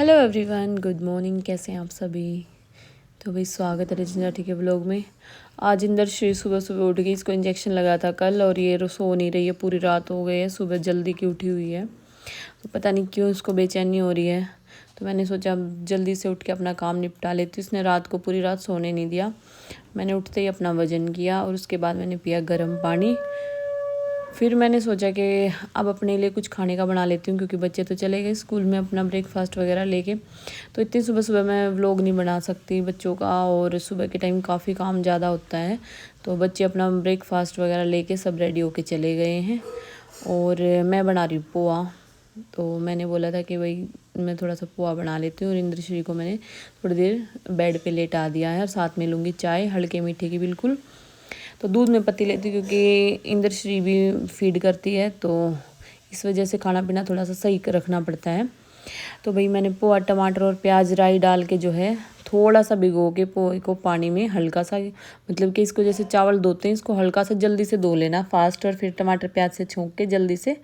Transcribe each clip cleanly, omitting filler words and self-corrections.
Hello everyone, good morning. कैसे हैं आप सभी। तो भाई स्वागत है रजनी ठीक है व्लॉग में। आज इंदर श्री सुबह सुबह उठ गई, इसको इंजेक्शन लगा था कल और ये सो नहीं रही है, पूरी रात हो गई है, सुबह जल्दी की उठी हुई है। तो पता नहीं क्यों इसको बेचैनी हो रही है। तो मैंने सोचा जल्दी से उठ के अपना काम निपटा लेती हूँ। इसने रात को पूरी रात सोने नहीं दिया। मैंने उठते ही अपना वज़न किया और उसके बाद मैंने पिया गर्म पानी। फिर मैंने सोचा कि अब अपने लिए कुछ खाने का बना लेती हूँ, क्योंकि बच्चे तो चले गए स्कूल में अपना ब्रेकफास्ट वगैरह लेके। तो इतनी सुबह सुबह मैं व्लॉग नहीं बना सकती बच्चों का, और सुबह के टाइम काफ़ी काम ज़्यादा होता है। तो बच्चे अपना ब्रेकफास्ट वगैरह लेके सब रेडी होके चले गए हैं और मैं बना रही हूँ पोहा। तो मैंने बोला था कि भाई मैं थोड़ा सा पोहा बना लेती हूँ, और इंद्रश्री को मैंने थोड़ी देर बेड पे लेटा दिया है और साथ में लूँगी चाय हल्के मीठे की बिल्कुल। तो दूध में पत्ती लेती हूँ क्योंकि इंद्रश्री भी फीड करती है, तो इस वजह से खाना पीना थोड़ा सा सही रखना पड़ता है। तो भाई मैंने पोहा टमाटर और प्याज राई डाल के जो है थोड़ा सा भिगो के पोहे को पानी में हल्का सा, मतलब कि इसको जैसे चावल धोते हैं इसको हल्का सा जल्दी से धो लेना फास्ट, और फिर टमाटर प्याज से छोंक के जल्दी से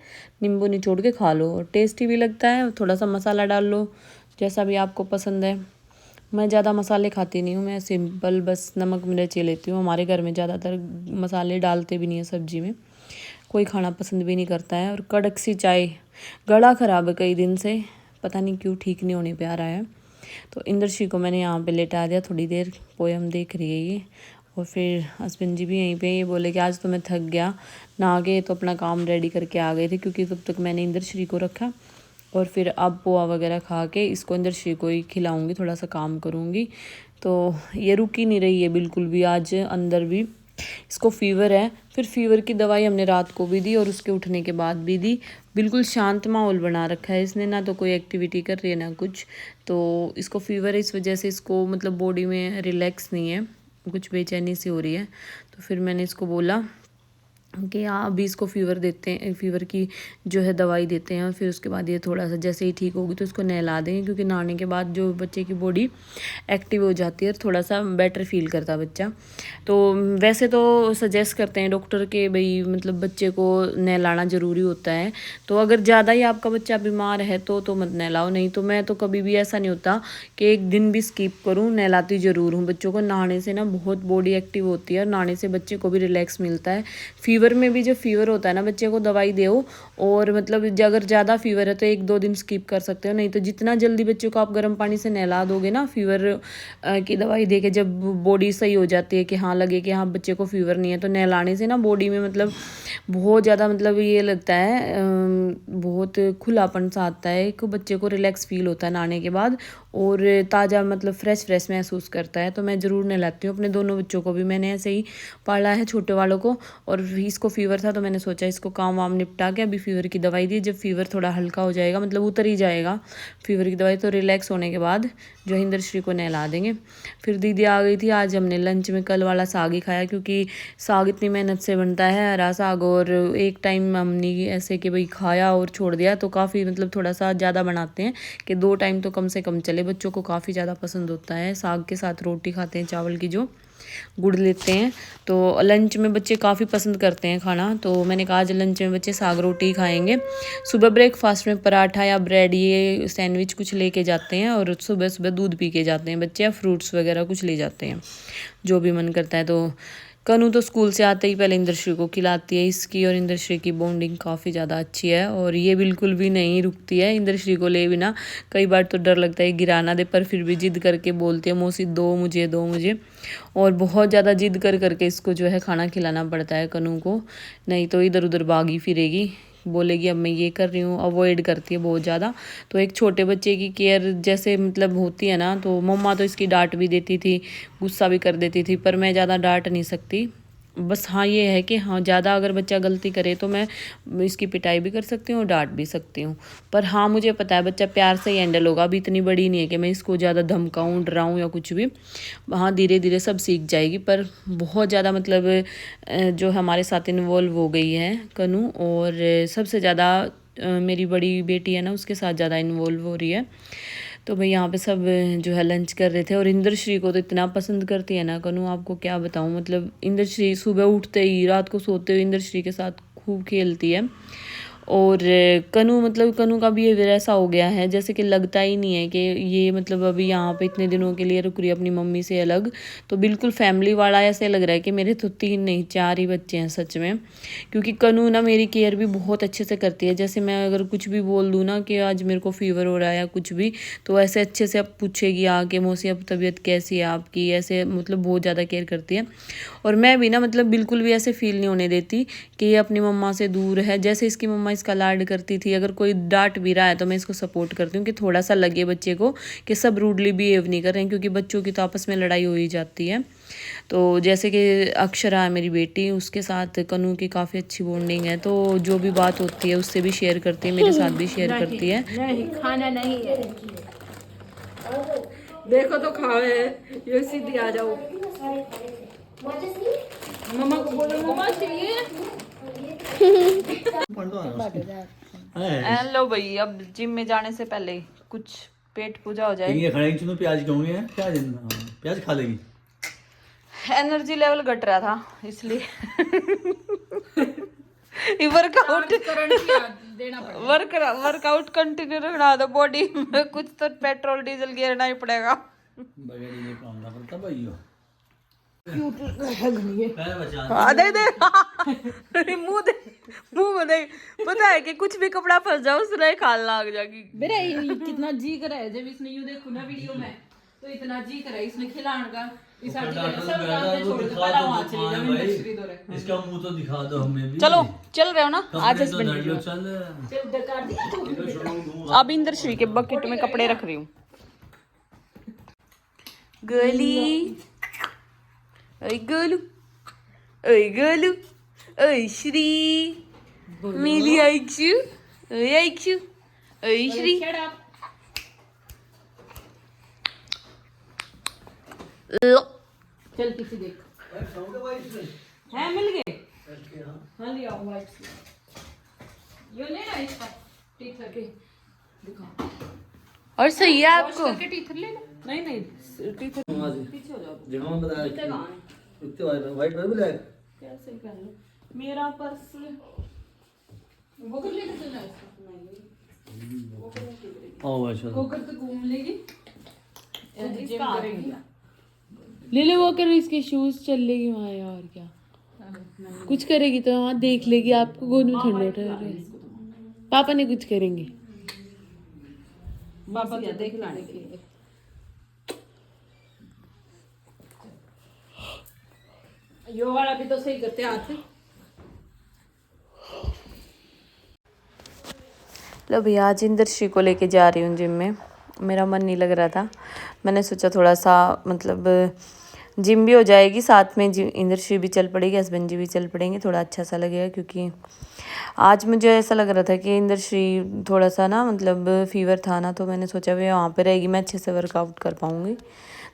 नींबू निचोड़ के खा लो, और टेस्टी भी लगता है। थोड़ा सा मसाला डाल लो जैसा भी आपको पसंद है। मैं ज़्यादा मसाले खाती नहीं हूँ, मैं सिंपल बस नमक मिर्ची लेती हूँ। हमारे घर में ज़्यादातर मसाले डालते भी नहीं है सब्जी में, कोई खाना पसंद भी नहीं करता है। और कड़क सी चाय, गला ख़राब है कई दिन से, पता नहीं क्यों ठीक नहीं होने पे आ रहा है। तो इंद्रश्री को मैंने यहाँ पे लेटा दिया, थोड़ी देर पोयम देख रही है ये। और फिर हस्बैंड जी भी यहीं पे, ये बोले कि आज तो मैं थक गया, नहा गए तो अपना काम रेडी करके आ गए थे, क्योंकि तब तक मैंने इंद्रश्री को रखा। और फिर अब पोहा वगैरह खा के इसको इंद्रश्री को ही खिलाऊंगी, थोड़ा सा काम करूँगी। तो ये रुक ही नहीं रही है बिल्कुल भी, आज अंदर भी इसको फीवर है। फिर फीवर की दवाई हमने रात को भी दी और उसके उठने के बाद भी दी। बिल्कुल शांत माहौल बना रखा है इसने, ना तो कोई एक्टिविटी कर रही है ना कुछ। तो इसको फीवर है, इस वजह से इसको मतलब बॉडी में रिलैक्स नहीं है, कुछ बेचैनी सी हो रही है। तो फिर मैंने इसको बोला कि हाँ अभी इसको फीवर देते हैं, फीवर की जो है दवाई देते हैं, और फिर उसके बाद ये थोड़ा सा जैसे ही ठीक होगी तो इसको नहला देंगे, क्योंकि नहाने के बाद जो बच्चे की बॉडी एक्टिव हो जाती है, थोड़ा सा बेटर फील करता है बच्चा। तो वैसे तो सजेस्ट करते हैं डॉक्टर के भाई मतलब बच्चे को नहलाना ज़रूरी होता है। तो अगर ज़्यादा ही आपका बच्चा बीमार है तो मत नहलाओ, नहीं तो मैं तो कभी भी ऐसा नहीं होता कि एक दिन भी स्किप करूँ, नहलाती ज़रूर हूँ बच्चों को। नहाने से ना बहुत बॉडी एक्टिव होती है, और नहाने से बच्चे को भी रिलैक्स मिलता है। फीवर में भी जो फीवर होता है ना बच्चे को दवाई दो, और मतलब अगर ज़्यादा फीवर है तो 1-2 दिन स्किप कर सकते हो, नहीं तो जितना जल्दी बच्चों को आप गर्म पानी से नहला दोगे ना फीवर की दवाई दे के, जब बॉडी सही हो जाती है कि हाँ लगे कि हाँ बच्चे को फीवर नहीं है, तो नहलाने से ना बॉडी में मतलब बहुत ज़्यादा मतलब ये लगता है बहुत खुलापन सा आता है, एक बच्चे को रिलैक्स फील होता है नहाने के बाद, और ताज़ा मतलब फ्रेश महसूस करता है। तो मैं ज़रूर नहलाती हूँ अपने दोनों बच्चों को भी, मैंने ऐसे ही पाला है छोटे वालों को। और इसको फीवर था तो मैंने सोचा इसको काम वाम निपटा के अभी फीवर की दवाई दी, जब फीवर थोड़ा हल्का हो जाएगा मतलब उतर ही जाएगा फीवर की दवाई, तो रिलैक्स होने के बाद जो इंद्रश्री को नहला देंगे। फिर दीदी आ गई थी, आज हमने लंच में कल वाला साग ही खाया, क्योंकि साग इतनी मेहनत से बनता है हरा साग, और एक टाइम हमने ऐसे कि भाई खाया और छोड़ दिया, तो काफ़ी मतलब थोड़ा सा ज़्यादा बनाते हैं कि 2 टाइम तो कम से कम चले। बच्चों को काफ़ी ज़्यादा पसंद होता है, साग के साथ रोटी खाते हैं चावल की जो गुड़ लेते हैं। तो लंच में बच्चे काफ़ी पसंद करते हैं खाना, तो मैंने कहा आज लंच में बच्चे साग रोटी खाएंगे। सुबह ब्रेकफास्ट में पराठा या ब्रेड ये सैंडविच कुछ लेके जाते हैं, और सुबह सुबह दूध पी के जाते हैं बच्चे, या फ्रूट्स वगैरह कुछ ले जाते हैं जो भी मन करता है। तो कनू तो स्कूल से आते ही पहले इंद्रश्री को खिलाती है। इसकी और इंद्रश्री की बॉन्डिंग काफ़ी ज़्यादा अच्छी है, और ये बिल्कुल भी नहीं रुकती है इंद्रश्री को ले बिना। कई बार तो डर लगता है गिराना दे, पर फिर भी जिद करके बोलती है मौसी दो मुझे दो मुझे, और बहुत ज़्यादा जिद करके इसको जो है खाना खिलाना पड़ता है कनू को, नहीं तो इधर उधर भागी फिरेगी, बोलेगी अब मैं ये कर रही हूँ, अवॉइड करती है बहुत ज़्यादा। तो एक छोटे बच्चे की केयर जैसे मतलब होती है ना, तो मम्मा तो इसकी डांट भी देती थी, गुस्सा भी कर देती थी, पर मैं ज़्यादा डांट नहीं सकती। बस हाँ ये है कि हाँ ज़्यादा अगर बच्चा गलती करे तो मैं इसकी पिटाई भी कर सकती हूँ और डांट भी सकती हूँ। पर हाँ मुझे पता है बच्चा प्यार से ही हैंडल होगा, अभी इतनी बड़ी नहीं है कि मैं इसको ज़्यादा धमकाऊँ डराऊँ या कुछ भी। हाँ धीरे धीरे सब सीख जाएगी, पर बहुत ज़्यादा मतलब जो हमारे साथ इन्वॉल्व हो गई है कनू, और सबसे ज़्यादा मेरी बड़ी बेटी है ना उसके साथ ज़्यादा इन्वॉल्व हो रही है। तो भाई यहाँ पे सब जो है लंच कर रहे थे, और इंद्रश्री को तो इतना पसंद करती है ना कनू, आपको क्या बताऊँ। मतलब इंद्रश्री सुबह उठते ही रात को सोते हुए इंद्रश्री के साथ खूब खेलती है, और कनू मतलब कनू का बिहेवियर ऐसा हो गया है जैसे कि लगता ही नहीं है कि ये मतलब अभी यहाँ पे इतने दिनों के लिए रुक रही है अपनी मम्मी से अलग। तो बिल्कुल फैमिली वाला ऐसे लग रहा है कि मेरे तो 3 नहीं 4 ही बच्चे हैं सच में। क्योंकि कनू ना मेरी केयर भी बहुत अच्छे से करती है। जैसे मैं अगर कुछ भी बोल दूँ ना कि आज मेरे को फीवर हो रहा है या कुछ भी, तो ऐसे अच्छे से अब पूछेगी आके मौसी अब तबीयत कैसी है आपकी, ऐसे मतलब बहुत ज़्यादा केयर करती है। और मैं भी ना मतलब बिल्कुल भी ऐसे फील नहीं होने देती कि ये अपनी मम्मा से दूर है। जैसे इसकी मम्मा इसका लाड करती थी, अगर कोई डांट भी रहा है तो मैं इसको सपोर्ट करती हूँ कि थोड़ा सा लगे बच्चे को कि सब रूडली बिहेव नहीं कर रहे हैं, क्योंकि बच्चों की तो आपस में लड़ाई हो ही जाती है। तो जैसे कि अक्षरा है मेरी बेटी, उसके साथ कनू की काफ़ी अच्छी बॉन्डिंग है। तो जो भी बात होती है उससे भी शेयर करती है, मेरे साथ भी शेयर करती है। नहीं खाना नहीं है, देखो तो खावे, ये सीधी आ जाओ। मम्मा को बोलो मम्मा चाहिए। लो भाई, अब जिम में जाने से पहले कुछ पेट पूजा हो जाए। प्याज कहूँगे, प्याज खा लेगी। एनर्जी लेवल घट रहा था इसलिए वर्कआउट वर्कआउट कंटिन्यू रखना तो बॉडी में कुछ तो पेट्रोल डीजल गिरना ही पड़ेगा। दे दे मुंह दे, मुंह में दे। पता है कि कुछ भी कपड़ा फंस जाओ उसने खाल लाग जाएगी। मेरे कितना जी करे है जब इसने यू देखो ना वीडियो में, तो इतना जी करे इसने खिलाने का। इसका मुंह तो दिखा दो हमें भी। चलो चल रहे हो ना आज हस्बैंड। अब इंदर श्री के बकेट में कपड़े रख रही हूँ। गली ओए गोलू, ओए गोलू, ओए श्री मिली आइक्यू, ओए आइक्यू, ओए श्री। चल किसी देख है मिल गए। हाँ ले आओ वाइट, ये लेना इसका टीथर के दिखा। और सही है आपको? टीथर ले लो। नहीं नहीं टीथर पीछे हो जाओ। जहाँ बताया इतने वाइट में ब्लैक कैसे कर लो मेरा पर्स वो कर लेके चलना है। ओ अच्छा वो कर तो घूम लेगी, इसका करेंगे। ले ले वो कर, इसके शूज चल लेगी वहाँ यार। और क्या कुछ करेगी तो वहाँ देख लेगी आपको, गोद में ठंडा ठहरे। पापा ने कुछ करेंगे, पापा तो देख लाने के लिए। यो वाला भी तो सही करते हाथ। लो भैया आज इंदर श्री को लेके जा रही हूँ जिम में। मेरा मन नहीं लग रहा था, मैंने सोचा थोड़ा सा मतलब जिम भी हो जाएगी, साथ में इंदर श्री भी चल पड़ेगी, हस्बैंड जी भी चल पड़ेंगे, थोड़ा अच्छा सा लगेगा। क्योंकि आज मुझे ऐसा लग रहा था कि इंदर श्री थोड़ा सा ना मतलब फीवर था ना, तो मैंने सोचा वे वहाँ पे रहेगी, मैं अच्छे से वर्कआउट कर पाऊँगी।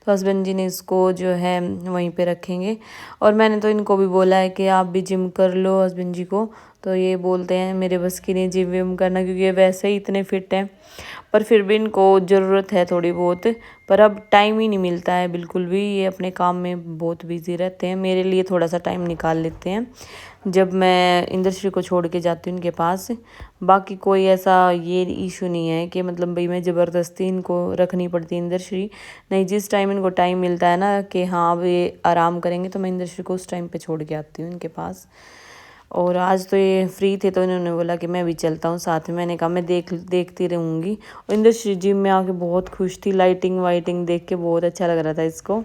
तो हस्बैंड जी ने इसको जो है वहीं पे रखेंगे। और मैंने तो इनको भी बोला है कि आप भी जिम कर लो हस्बैंड जी को। तो ये बोलते हैं मेरे बस की नहीं जिम विम करना, क्योंकि ये वैसे ही इतने फिट हैं। पर फिर भी इनको ज़रूरत है थोड़ी बहुत, पर अब टाइम ही नहीं मिलता है बिल्कुल भी। ये अपने काम में बहुत बिजी रहते हैं, मेरे लिए थोड़ा सा टाइम निकाल लेते हैं जब मैं इंदरश्री को छोड़ के जाती हूँ उनके पास। बाकी कोई ऐसा ये इशू नहीं है कि मतलब भाई मैं ज़बरदस्ती इनको रखनी पड़ती है इंदरश्री। नहीं, जिस टाइम इनको टाइम मिलता है ना कि हाँ अब ये आराम करेंगे, तो मैं इंदरश्री को उस टाइम पे छोड़ के आती हूँ इनके पास। और आज तो ये फ्री थे तो इन्होंने बोला कि मैं भी चलता हूँ साथ में। मैंने कहा मैं देखती रहूँगी। और इंदरश्री जिम में आके बहुत खुश थी, लाइटिंग वाइटिंग देख के बहुत अच्छा लग रहा था इसको।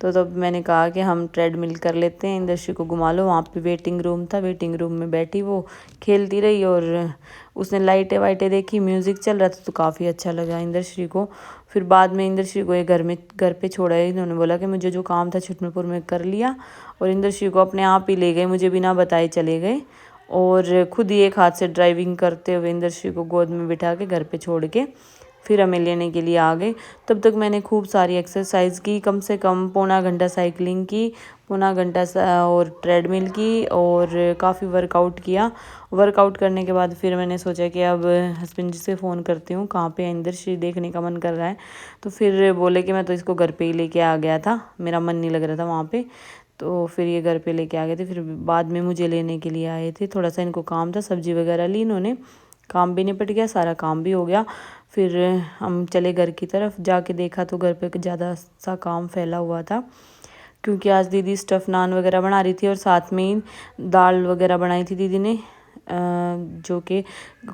तो तब मैंने कहा कि हम ट्रेडमिल कर लेते हैं, इंदरश्री को घुमा लो। वहाँ पे वेटिंग रूम था, वेटिंग रूम में बैठी वो खेलती रही और उसने लाइटें वाइटें देखी, म्यूज़िक चल रहा था तो काफ़ी अच्छा लगा इंदरश्री को। फिर बाद में इंदरश्री को ये घर पे छोड़ा है। इन्होंने बोला कि मुझे जो काम था छुटमेपुर में कर लिया, और इंदरश्री को अपने आप ही ले गए, मुझे बिना बताए चले गए। और खुद ही एक हाथ से ड्राइविंग करते हुए इंदरश्री को गोद में बिठा के घर पे छोड़ के फिर हमें लेने के लिए आ गए। तब तक मैंने खूब सारी एक्सरसाइज की, कम से कम पौना घंटा साइकिलिंग की, पौना घंटा और ट्रेडमिल की, और काफ़ी वर्कआउट किया। वर्कआउट करने के बाद फिर मैंने सोचा कि अब हस्बैंड जी से फ़ोन करती हूँ, कहाँ पे इंदरश्री देखने का मन कर रहा है। तो फिर बोले कि मैं तो इसको घर पे ही लेके आ गया था, मेरा मन नहीं लग रहा था वहाँ पे। तो फिर ये घर पे लेके आ गए थे। फिर बाद में मुझे लेने के लिए आए थे, थोड़ा सा इनको काम था, सब्जी वगैरह ली इन्होंने, काम भी निपट गया, सारा काम भी हो गया। फिर हम चले घर की तरफ, जाके देखा तो घर पे ज़्यादा सा काम फैला हुआ था, क्योंकि आज दीदी स्टफ़ नान वगैरह बना रही थी और साथ में ही दाल वगैरह बनाई थी दीदी ने, जो कि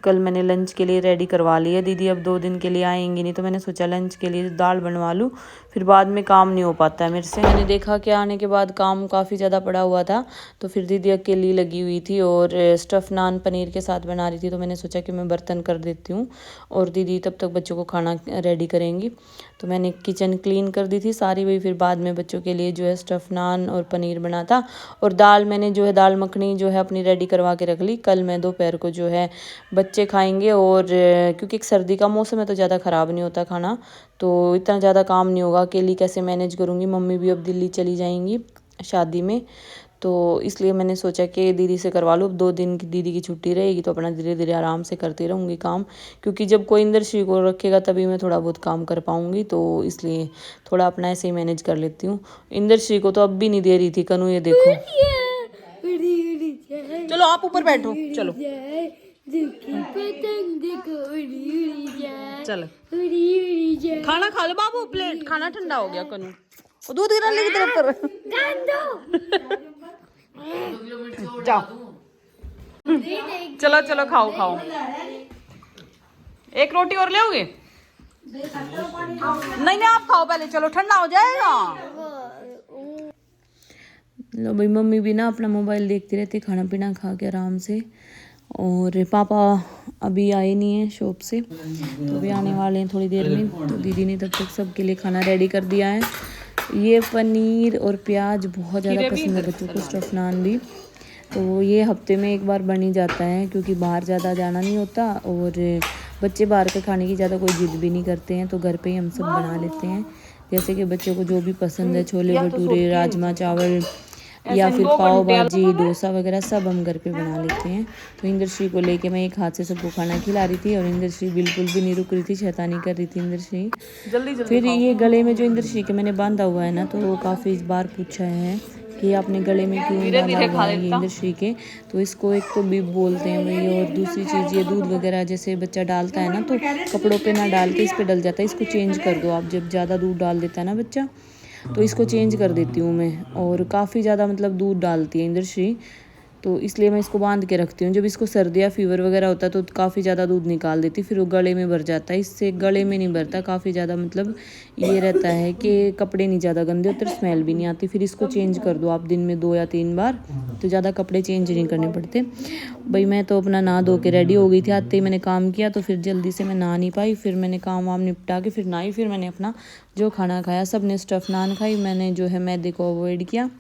कल मैंने लंच के लिए रेडी करवा लिया। दीदी अब 2 दिन के लिए आएंगी नहीं, तो मैंने सोचा लंच के लिए दाल बनवा लूँ, फिर बाद में काम नहीं हो पाता है मेरे से। मैंने देखा कि आने के बाद काम काफ़ी ज़्यादा पड़ा हुआ था, तो फिर दीदी अकेली लगी हुई थी और स्टफ़ नान पनीर के साथ बना रही थी, तो मैंने सोचा कि मैं बर्तन कर देती हूँ और दीदी तब तक बच्चों को खाना रेडी करेंगी। तो मैंने किचन क्लीन कर दी थी सारी, वही फिर बाद में बच्चों के लिए जो है स्टफ़ नान और पनीर बना था। और दाल मैंने जो है दाल मखनी जो है अपनी रेडी करवा के रख ली, कल मैं दोपहर को जो है बच्चे खाएंगे। और क्योंकि एक सर्दी का मौसम है तो ज़्यादा ख़राब नहीं होता खाना, तो इतना ज़्यादा काम नहीं होगा, अकेली कैसे मैनेज करूँगी। मम्मी भी अब दिल्ली चली जाएंगी शादी में, तो इसलिए मैंने सोचा कि दीदी से करवा लूँ। 2 दिन की दीदी की छुट्टी रहेगी तो अपना धीरे धीरे आराम से करती रहूँगी काम, क्योंकि जब कोई इंदर श्री को रखेगा तभी मैं थोड़ा बहुत काम कर पाऊँगी, तो इसलिए थोड़ा अपना ऐसे ही मैनेज कर लेती हूँ। इंदर श्री को तो अब भी नहीं दे रही थी कनू, ये देखो। चलो आप ऊपर बैठो, चलो चलो खाना खा लो बाबू, प्लेट खाना ठंडा हो गया। कनू दूध गिरा ले की तरफ पर जाओ, चलो चलो खाओ खाओ, एक रोटी और ले? नहीं नहीं आप खाओ पहले, चलो ठंडा हो जाएगा। लो भाई, मम्मी भी ना अपना मोबाइल देखती रहती, खाना पीना खा के आराम से। और पापा अभी आए नहीं है शॉप से, तो अभी आने वाले हैं थोड़ी देर में। तो दीदी ने तब तक सबके लिए खाना रेडी कर दिया है। ये पनीर और प्याज बहुत ज़्यादा पसंद है बच्चों को, स्टफ़ नान भी, तो ये हफ्ते में एक बार बन ही जाता है, क्योंकि बाहर ज़्यादा जाना नहीं होता और बच्चे बाहर के खाने की ज़्यादा कोई जिद भी नहीं करते हैं, तो घर पे ही हम सब बना लेते हैं। जैसे कि बच्चों को जो भी पसंद है, छोले भटूरे, राजमा चावल या फिर पाव भाजी, डोसा वगैरह सब हम घर पे बना लेते हैं। तो इंदर श्री को लेके मैं एक हाथ से सबको खाना खिला रही थी और इंदर श्री बिल्कुल भी नहीं रुक रही थी, शैतानी कर रही थी इंदर श्री। फिर ये गले में जो इंदर श्री के मैंने बांधा हुआ है ना, तो वो काफ़ी बार पूछा है कि आपने गले में क्यों बांधा हुआ है ये इंदर श्री के। तो इसको एक तो बीब बोलते हैं भाई, और दूसरी चीज़ ये दूध वगैरह जैसे बच्चा डालता है ना, तो कपड़ों पे ना डाल के इस पे डल जाता है, इसको चेंज कर दो आप। जब ज़्यादा दूध डाल देता है ना बच्चा, तो इसको चेंज कर देती हूँ मैं। और काफ़ी ज़्यादा मतलब दूध डालती है इंदर श्री, तो इसलिए मैं इसको बांध के रखती हूँ। जब इसको सर्दी या फीवर वगैरह होता है तो काफ़ी ज़्यादा दूध निकाल देती, फिर वो गले में भर जाता है। इससे गले में नहीं भरता, काफ़ी ज़्यादा मतलब ये रहता है कि कपड़े नहीं ज़्यादा गंदे होते, स्मेल भी नहीं आती। फिर इसको चेंज कर दो आप दिन में 2 या 3 बार, तो ज़्यादा कपड़े चेंज नहीं करने पड़ते। भाई मैं तो अपना नहा धो के रेडी हो गई थी, आते ही मैंने काम किया, तो फिर जल्दी से मैं नहा नहीं पाई। फिर मैंने काम वाम निपटा के फिर नहाई, फिर मैंने अपना जो खाना खाया। सब ने स्टफ़ नान खाई, मैंने जो है मैदे को अवॉइड किया।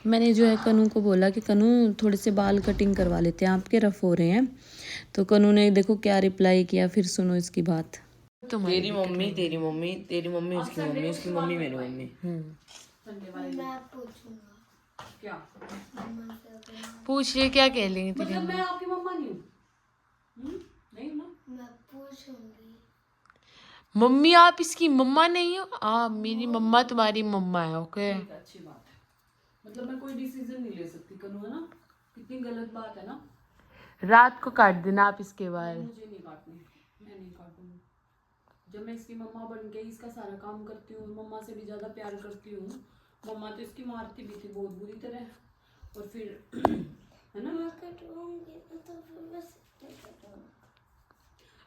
मैंने जो है कनू को बोला कि कनू थोड़े से बाल कटिंग करवा लेते हैं, आपके रफ़ हो रहे हैं। तो कनू ने देखो क्या रिप्लाई किया, फिर सुनो इसकी बात। तेरी मम्मी तेरी मम्मी तेरी मम्मी उसकी मम्मी उसकी मम्मी मेरी मम्मी। क्या पूछ रही क्या कह लेंगे तेरी मतलब मैं आपकी मम्मा नहीं हूँ? नहीं ना, मैं पूछूंगी। मम्मी? आप इसकी मम्मा नहीं हो? आप मेरी मम्मा तुम्हारी मम्मा है। ओके, अच्छी बात है। मतलब मैं कोई डिसीजन नहीं ले सकती कनू, है ना? कितनी गलत बात है ना। रात को काट देना आप इसके बाल। मुझे नहीं काटने, मैं नहीं काटूंगी। जब मैं इसकी मम्मा बन के इसका सारा काम करती हूँ, मम्मा से भी ज़्यादा प्यार करती हूँ। मम्मा तो इसकी मारती भी थी बहुत बुरी तरह, और फिर है ना, मैं कटवाऊंगी तो फिर बस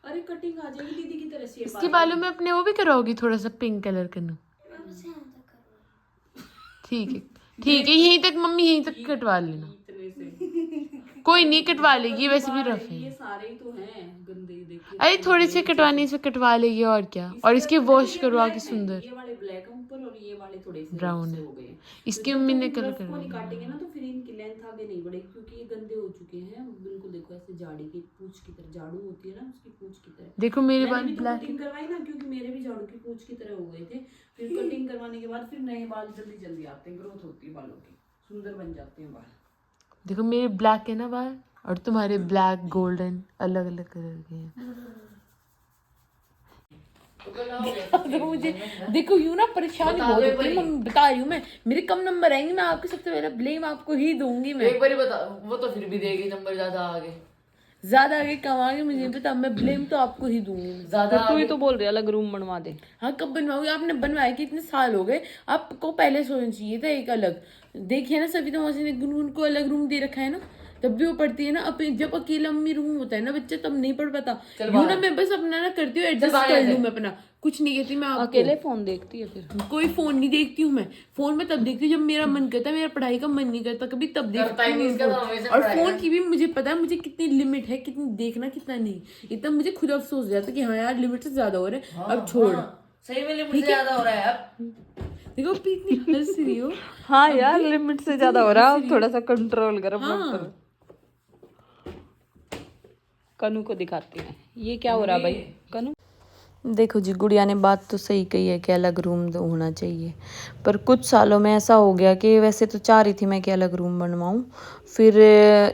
अरे कटिंग आ जाएगी दीदी की तरह शेप। इसके बालों में अपने वो भी कराओगी थोड़ा सा पिंक कलर करना? मैं बस यहाँ तक करूँगी। ठीक है ठीक है, यहीं तक मम्मी, यहीं तक कटवा लेना। इतने से कोई नहीं कटवा लेगी, वैसे भी रफ ये है। सारे ही तो हैं गंदे, देखिए। अरे थोड़े से कटवाने से कटवा लेगी और क्या। और इसके वॉश करवा के सुंदर ये वाले ब्लैक है ऊपर और ये वाले थोड़े से ब्राउन से है। हो गए। इसकी तो मम्मी जब ने तक कलर रफ को नहीं करवाया। काटेंगे ना, तो फिर इनकी लेंथ आगे नहीं बढ़ेगी, क्योंकि ये गंदे हो चुके हैं बिल्कुल। देखो ऐसे झाड़ी की पूंछ की तरह, झाड़ू होती है ना उसकी पूंछ की तरह। देखो मेरे बाल मैंने भी तो ब्लैक कटिंग करवाई ना, क्योंकि मेरे भी झाड़ू की पूंछ की तरह हो गए थे। फिर कटिंग करवाने के बाद फिर नए बाल जल्दी जल्दी आते हैं, ग्रोथ होती है बालों की, सुंदर बन जाते हैं बाल। देखो मेरे ब्लैक है ना बाल, और तुम्हारे ब्लैक गोल्डन अलग अलग कलर के हैं। तो मुझे देखो यूं ना परेशानी बहुत होती है, मैं बता रही हूँ, मैं मेरे कम नंबर आएंगे, मैं आपके सबसे पहले ब्लेम आपको ही दूंगी। मैं एक बार बता, वो तो फिर भी देगी नंबर ज्यादा आगे, ज्यादा आगे कमाओगे मुझे नहीं पता, मैं ब्लेम तो आपको ही दूंगी। ज्यादा तू ही तो बोल रही है अलग रूम बनवा दे। हाँ कब बनवाओगे, आपने बनवाया कि इतने साल हो गए, आपको पहले सोचना चाहिए था एक अलग। देखिए ना सभी तो मौसी ने गुनगुन को अलग रूम दे रखा है ना, तब भी वो पढ़ती है ना। अपने जब अकेला मम्मी रूम होता है ना बच्चा, तब नहीं पढ़ पाता। यूं ना मैं बस अपना ना करती हूँ, एडजस्ट कर लूँ मैं अपना, कुछ नहीं कहती मैं आपको। अकेले फोन देखती है फिर? कोई फोन नहीं देखती हूँ मैं, फोन में तब देखती हूँ जब मेरा मन करता है, मेरा पढ़ाई का मन नहीं करता कभी, तब देखती हूँ फोन। और फोन की भी मुझे पता है मुझे कितनी लिमिट है, कितनी देखना कितना नहीं, इतना मुझे खुद अफसोस हो जाता है कि हाँ यार लिमिट से ज्यादा हो रहा है, अब छोड़। सही में लिमिट से ज्यादा हो रहा है अब। देखो अपनी इतनी हंस रही हो। हाँ यार लिमिट से ज्यादा हो रहा है, अब थोड़ा सा कंट्रोल कर अपने हाँ। ऊपर। कनू को दिखाती है ये क्या हो रहा है भाई। कनू देखो जी, गुड़िया ने बात तो सही कही है कि अलग रूम तो होना चाहिए, पर कुछ सालों में ऐसा हो गया कि वैसे तो चाह रही थी मैं कि अलग रूम बनवाऊं, फिर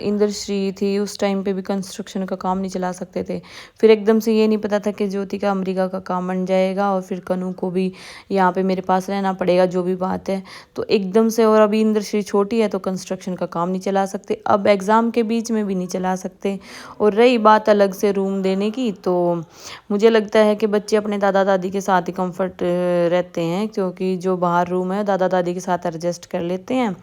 इंद्रश्री थी उस टाइम पे भी कंस्ट्रक्शन का काम नहीं चला सकते थे, फिर एकदम से ये नहीं पता था कि ज्योति का अमेरिका का काम बन जाएगा और फिर कनू को भी यहाँ पे मेरे पास रहना पड़ेगा, जो भी बात है तो एकदम से। और अभी इंद्रश्री छोटी है तो कंस्ट्रक्शन का काम नहीं चला सकते, अब एग्ज़ाम के बीच में भी नहीं चला सकते। और रही बात अलग से रूम देने की, तो मुझे लगता है कि बच्चे अपने दादा दादी के साथ ही कंफर्ट रहते हैं, क्योंकि जो बाहर रूम है दादा दादी के साथ एडजस्ट कर लेते हैं,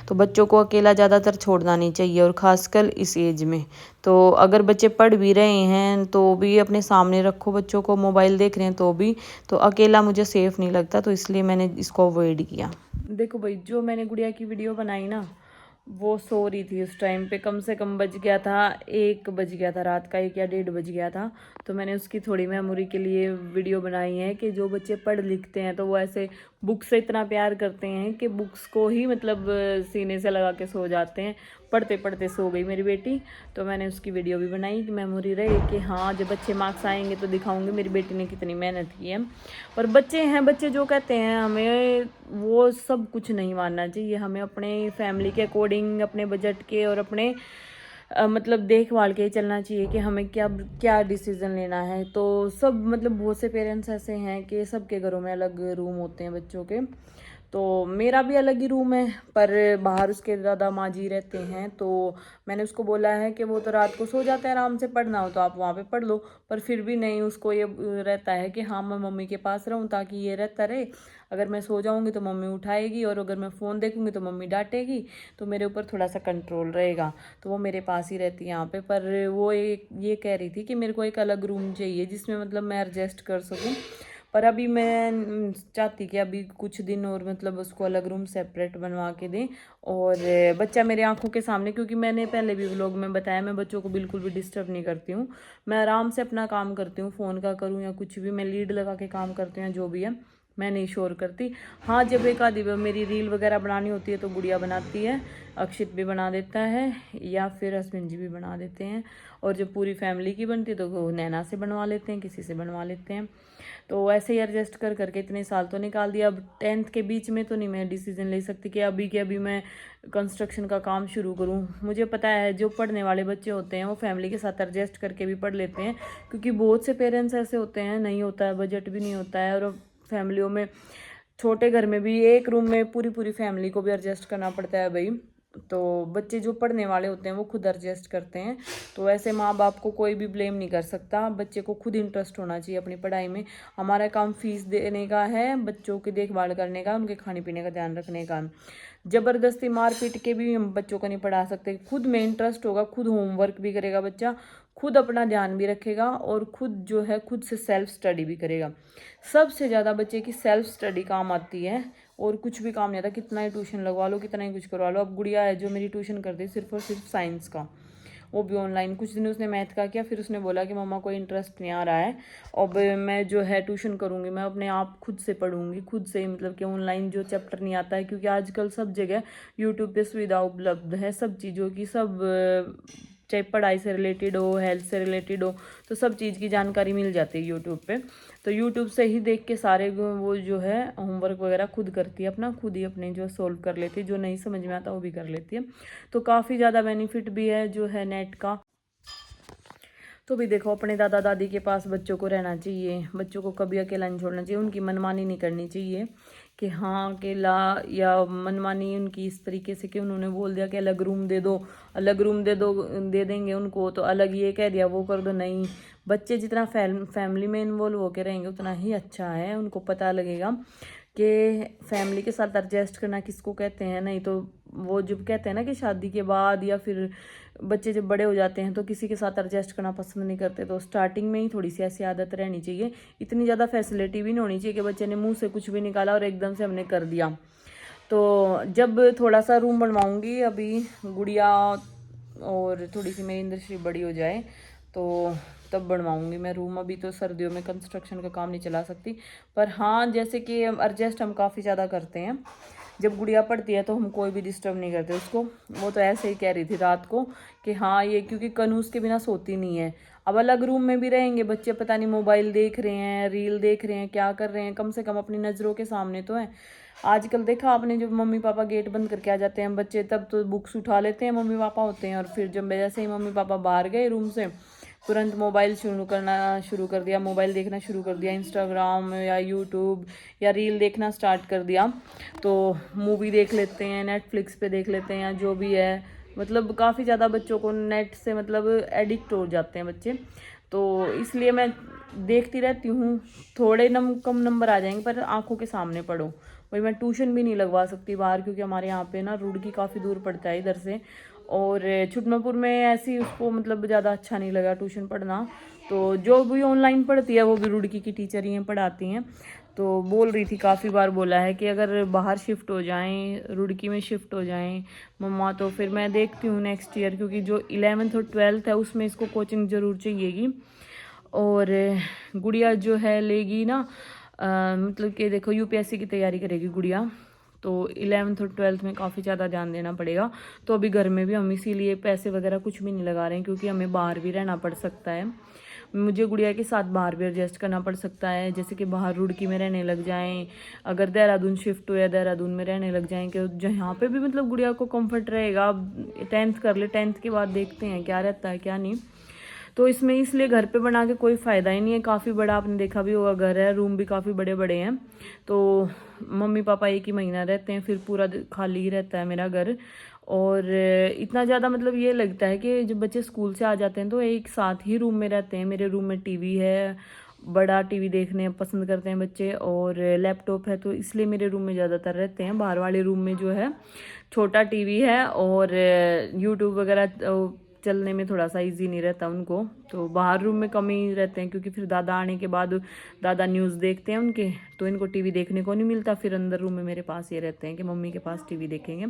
तो बच्चों को अकेला ज़्यादातर छोड़ना नहीं चाहिए, और ख़ासकर इस एज में। तो अगर बच्चे पढ़ भी रहे हैं तो भी अपने सामने रखो बच्चों को, मोबाइल देख रहे हैं तो भी, तो अकेला मुझे सेफ़ नहीं लगता, तो इसलिए मैंने इसको अवॉइड किया। देखो भाई, जो मैंने गुड़िया की वीडियो बनाई ना, वो सो रही थी उस टाइम पे, कम से कम बज गया था 1 बज गया था रात का, 1 या 1:30 बज गया था। तो मैंने उसकी थोड़ी मेमोरी के लिए वीडियो बनाई है कि जो बच्चे पढ़ लिखते हैं तो वो ऐसे बुक्स से इतना प्यार करते हैं कि बुक्स को ही मतलब सीने से लगा के सो जाते हैं। पढ़ते पढ़ते सो गई मेरी बेटी, तो मैंने उसकी वीडियो भी बनाई कि मेमोरी रहे कि हाँ जब अच्छे मार्क्स आएंगे तो दिखाऊंगी मेरी बेटी ने कितनी मेहनत की है। पर बच्चे हैं, बच्चे जो कहते हैं हमें वो सब कुछ नहीं मानना चाहिए, हमें अपने फैमिली के अकॉर्डिंग, अपने बजट के और अपने मतलब देखभाल के चलना चाहिए कि हमें क्या क्या डिसीज़न लेना है। तो सब मतलब बहुत से पेरेंट्स ऐसे हैं कि सबके घरों में अलग रूम होते हैं बच्चों के, तो मेरा भी अलग ही रूम है, पर बाहर उसके दादा माँ जी रहते हैं। तो मैंने उसको बोला है कि वो तो रात को सो जाते हैं आराम से, पढ़ना हो तो आप वहाँ पे पढ़ लो, पर फिर भी नहीं, उसको ये रहता है कि हाँ मैं मम्मी के पास रहूँ, ताकि ये रहता रहे अगर मैं सो जाऊँगी तो मम्मी उठाएगी, और अगर मैं फ़ोन देखूँगी तो मम्मी डांटेगी, तो मेरे ऊपर थोड़ा सा कंट्रोल रहेगा। तो वो मेरे पास ही रहती है यहाँ पे। पर वो ये कह रही थी कि मेरे को एक अलग रूम चाहिए जिसमें मतलब मैं एडजस्ट कर सकूँ, पर अभी मैं चाहती कि अभी कुछ दिन और मतलब उसको अलग रूम सेपरेट बनवा के दें, और बच्चा मेरे आंखों के सामने, क्योंकि मैंने पहले भी व्लॉग में बताया मैं बच्चों को बिल्कुल भी डिस्टर्ब नहीं करती हूँ, मैं आराम से अपना काम करती हूँ, फ़ोन का करूँ या कुछ भी, मैं लीड लगा के काम करती हूँ जो भी है, मैं नहीं शोर करती। हाँ जब एक आधी मेरी रील वगैरह बनानी होती है तो गुड़िया बनाती है, अक्षित भी बना देता है, या फिर हस्बैंड जी भी बना देते हैं, और जब पूरी फैमिली की बनती है तो वो नैना से बनवा लेते हैं, किसी से बनवा लेते हैं। तो ऐसे ही एडजस्ट कर करके इतने साल तो निकाल दिया। अब 10th के बीच में तो नहीं मैं डिसीजन ले सकती कि अभी के अभी मैं कंस्ट्रक्शन का काम शुरू करूं। मुझे पता है जो पढ़ने वाले बच्चे होते हैं वो फैमिली के साथ एडजस्ट करके भी पढ़ लेते हैं, क्योंकि बहुत से पेरेंट्स ऐसे होते हैं नहीं होता है, बजट भी नहीं होता है, और फैमिलियों में छोटे घर में भी एक रूम में पूरी फैमिली को भी एडजस्ट करना पड़ता है भाई। तो बच्चे जो पढ़ने वाले होते हैं वो खुद एडजस्ट करते हैं, तो ऐसे माँ बाप को कोई भी ब्लेम नहीं कर सकता, बच्चे को खुद इंटरेस्ट होना चाहिए अपनी पढ़ाई में। हमारा काम फीस देने का है, बच्चों की देखभाल करने का, उनके खाने पीने का ध्यान रखने का। ज़बरदस्ती मार पीट के भी हम बच्चों को नहीं पढ़ा सकते। खुद में इंटरेस्ट होगा, खुद होमवर्क भी करेगा बच्चा, खुद अपना ध्यान भी रखेगा, और खुद जो है खुद से सेल्फ स्टडी भी करेगा। सबसे ज़्यादा बच्चे की सेल्फ स्टडी काम आती है, और कुछ भी काम नहीं आता, कितना ही ट्यूशन लगवा लो, कितना ही कुछ करवा लो। अब गुड़िया है जो मेरी ट्यूशन करती है सिर्फ और सिर्फ साइंस का, वो भी ऑनलाइन। कुछ दिन उसने मैथ का किया, फिर उसने बोला कि मम्मा कोई इंटरेस्ट नहीं आ रहा है, अब मैं जो है ट्यूशन करूँगी, मैं अपने आप खुद से पढ़ूंगी, खुद से, मतलब कि ऑनलाइन जो चैप्टर नहीं आता है, क्योंकि आजकल सब जगह यूट्यूब पे सुविधा उपलब्ध है सब चीज़ों की, सब चाहे पढ़ाई से रिलेटेड हो, हेल्थ से रिलेटेड हो, तो सब चीज़ की जानकारी मिल जाती है यूट्यूब पे। तो यूट्यूब से ही देख के सारे वो जो है होमवर्क वगैरह खुद करती है अपना, खुद ही अपने जो सोल्व कर लेती है, जो नहीं समझ में आता वो भी कर लेती है। तो काफ़ी ज़्यादा बेनिफिट भी है जो है नेट का। तो भी देखो अपने दादा दादी के पास बच्चों को रहना चाहिए, बच्चों को कभी अकेला नहीं छोड़ना चाहिए, उनकी मनमानी नहीं करनी चाहिए कि हाँ अकेला, या मनमानी उनकी इस तरीके से कि उन्होंने बोल दिया कि अलग रूम दे दो, अलग रूम दे दो, दे देंगे उनको तो अलग ये कह दिया वो कर दो। नहीं, बच्चे जितना फैमिली में इन्वॉल्व होकर रहेंगे उतना ही अच्छा है, उनको पता लगेगा कि फैमिली के साथ एडजस्ट करना किसको कहते हैं। नहीं तो वो जब कहते हैं ना कि शादी के बाद या फिर बच्चे जब बड़े हो जाते हैं तो किसी के साथ एडजस्ट करना पसंद नहीं करते, तो स्टार्टिंग में ही थोड़ी सी ऐसी आदत रहनी चाहिए। इतनी ज़्यादा फैसिलिटी भी नहीं होनी चाहिए कि बच्चे ने मुंह से कुछ भी निकाला और एकदम से हमने कर दिया। तो जब थोड़ा सा रूम बनवाऊंगी, अभी गुड़िया और थोड़ी सी मेरी इंद्रश्री बड़ी हो जाए तो तब बनवाऊंगी मैं रूम। अभी तो सर्दियों में कंस्ट्रक्शन का काम नहीं चला सकती, पर हाँ जैसे कि एडजस्ट हम काफ़ी ज़्यादा करते हैं। जब गुड़िया पढ़ती है तो हम कोई भी डिस्टर्ब नहीं करते उसको। वो तो ऐसे ही कह रही थी रात को कि हाँ ये क्योंकि कनूस के बिना सोती नहीं है। अब अलग रूम में भी रहेंगे बच्चे, पता नहीं मोबाइल देख रहे हैं, रील देख रहे हैं, क्या कर रहे हैं, कम से कम अपनी नज़रों के सामने तो है। आजकल देखा आपने, जब मम्मी पापा गेट बंद करके आ जाते हैं बच्चे, तब तो बुक्स उठा लेते हैं मम्मी पापा होते हैं, और फिर जब जैसे ही मम्मी पापा बाहर गए रूम से तुरंत मोबाइल शुरू कर दिया, मोबाइल देखना शुरू कर दिया, इंस्टाग्राम या यूट्यूब या रील देखना स्टार्ट कर दिया। तो मूवी देख लेते हैं, नेटफ्लिक्स पे देख लेते हैं, या जो भी है, मतलब काफ़ी ज़्यादा बच्चों को नेट से मतलब एडिक्ट हो जाते हैं बच्चे। तो इसलिए मैं देखती रहती हूँ, थोड़े कम नंबर आ जाएंगे पर आंखों के सामने पढ़ो। वही मैं ट्यूशन भी नहीं लगवा सकती बाहर, क्योंकि हमारे यहाँ पे ना रुड़की काफ़ी दूर पड़ता है इधर से, और छुटमापुर में ऐसी उसको मतलब ज़्यादा अच्छा नहीं लगा ट्यूशन पढ़ना। तो जो भी ऑनलाइन पढ़ती है वो भी रुड़की की टीचर ही हैं, पढ़ाती हैं। तो बोल रही थी, काफ़ी बार बोला है कि अगर बाहर शिफ्ट हो जाएं, रुड़की में शिफ्ट हो जाएं मम्मा, तो फिर मैं देखती हूँ नेक्स्ट ईयर, क्योंकि जो 11th और 12th है उसमें इसको कोचिंग ज़रूर चाहिएगी। और गुड़िया जो है लेगी ना, मतलब कि देखो यूपीएससी की तैयारी करेगी गुड़िया, तो 11th और 12th में काफ़ी ज़्यादा ध्यान देना पड़ेगा। तो अभी घर में भी हम इसीलिए पैसे वगैरह कुछ भी नहीं लगा रहे हैं, क्योंकि हमें बाहर भी रहना पड़ सकता है, मुझे गुड़िया के साथ बाहर भी एडजस्ट करना पड़ सकता है। जैसे कि बाहर रुड़की में रहने लग जाएं, अगर देहरादून शिफ्ट हो या देहरादून में रहने लग जाएं, कि जहाँ पे भी मतलब गुड़िया को कंफर्ट रहेगा। 10th कर ले, 10th के बाद देखते हैं क्या रहता है क्या नहीं। तो इसमें इसलिए घर पे बना के कोई फ़ायदा ही नहीं है। काफ़ी बड़ा आपने देखा भी होगा घर है, रूम भी काफ़ी बड़े बड़े हैं। तो मम्मी पापा एक ही महीना रहते हैं, फिर पूरा खाली ही रहता है मेरा घर। और इतना ज़्यादा मतलब ये लगता है कि जब बच्चे स्कूल से आ जाते हैं तो एक साथ ही रूम में रहते हैं। मेरे रूम में टीवी है, बड़ा टीवी देखने पसंद करते हैं बच्चे, और लैपटॉप है, तो इसलिए मेरे रूम में ज़्यादातर रहते हैं। बाहर वाले रूम में जो है छोटा टीवी है, और यूट्यूब वगैरह चलने में थोड़ा सा इजी नहीं रहता उनको, तो बाहर रूम में कम ही रहते हैं, क्योंकि फिर दादा आने के बाद दादा न्यूज़ देखते हैं उनके, तो इनको टीवी देखने को नहीं मिलता। फिर अंदर रूम में मेरे पास ये रहते हैं कि मम्मी के पास टीवी देखेंगे।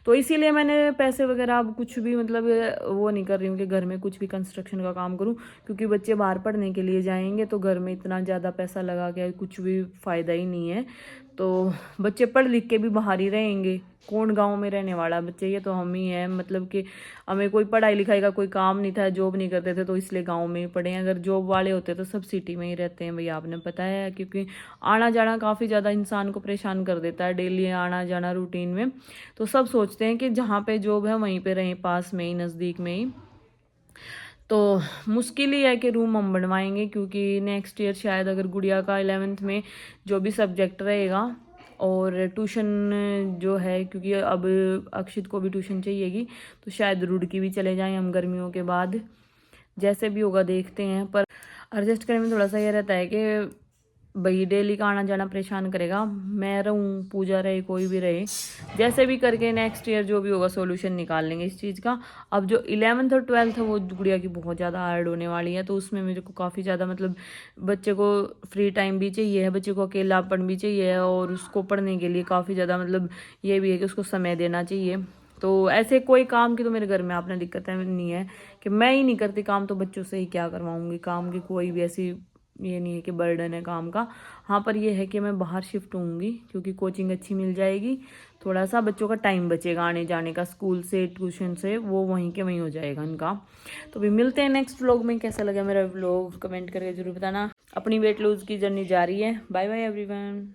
तो इसीलिए मैंने पैसे वगैरह अब कुछ भी मतलब वो नहीं कर रही हूँ कि घर में कुछ भी कंस्ट्रक्शन का काम करूँ, क्योंकि बच्चे बाहर पढ़ने के लिए जाएंगे तो घर में इतना ज़्यादा पैसा लगा के कुछ भी फ़ायदा ही नहीं है। तो बच्चे पढ़ लिख के भी बाहर ही रहेंगे, कौन गांव में रहने वाला बच्चे, ये तो हम ही हैं। मतलब कि हमें कोई पढ़ाई लिखाई का कोई काम नहीं था, जॉब नहीं करते थे, तो इसलिए गांव में ही पढ़े हैं। अगर जॉब वाले होते तो सब सिटी में ही रहते हैं भैया, आपने पता है, क्योंकि आना जाना काफ़ी ज़्यादा इंसान को परेशान कर देता है, डेली आना जाना रूटीन में। तो सब सोचते हैं कि जहाँ पे जॉब है वहीं पे रहें, पास में ही, नज़दीक में ही। तो मुश्किल ही है कि रूम हम बनवाएंगे, क्योंकि नेक्स्ट ईयर शायद अगर गुड़िया का 11th में जो भी सब्जेक्ट रहेगा, और ट्यूशन जो है, क्योंकि अब अक्षित को भी ट्यूशन चाहिएगी, तो शायद रुड़की भी चले जाएं हम गर्मियों के बाद। जैसे भी होगा देखते हैं, पर एडजस्ट करने में थोड़ा सा ये रहता है कि भाई डेली का आना जाना परेशान करेगा। मैं रहूँ, पूजा रहे, कोई भी रहे, जैसे भी करके नेक्स्ट ईयर जो भी होगा सोल्यूशन निकाल लेंगे इस चीज़ का। अब जो 11th और 12th है वो गुड़िया की बहुत ज़्यादा हार्ड होने वाली है, तो उसमें मेरे को काफ़ी ज़्यादा मतलब बच्चे को फ्री टाइम भी चाहिए है, बच्चे को अकेलापन भी चाहिए है, और उसको पढ़ने के लिए काफ़ी ज़्यादा मतलब ये भी है कि उसको समय देना चाहिए। तो ऐसे कोई काम की तो मेरे घर में आपने दिक्कत है नहीं है कि मैं ही नहीं करती काम, तो बच्चों से ही क्या करवाऊँगी काम की, कोई भी ऐसी ये नहीं है कि बर्डन है काम का। हाँ, पर ये है कि मैं बाहर शिफ्ट होंगी, क्योंकि कोचिंग अच्छी मिल जाएगी, थोड़ा सा बच्चों का टाइम बचेगा आने जाने का, स्कूल से ट्यूशन से, वो वहीं के वहीं हो जाएगा उनका। तो भी मिलते हैं नेक्स्ट व्लॉग में। कैसा लगा मेरा व्लॉग कमेंट करके जरूर बताना। अपनी वेट लूज की जर्नी जारी है। Bye bye everyone.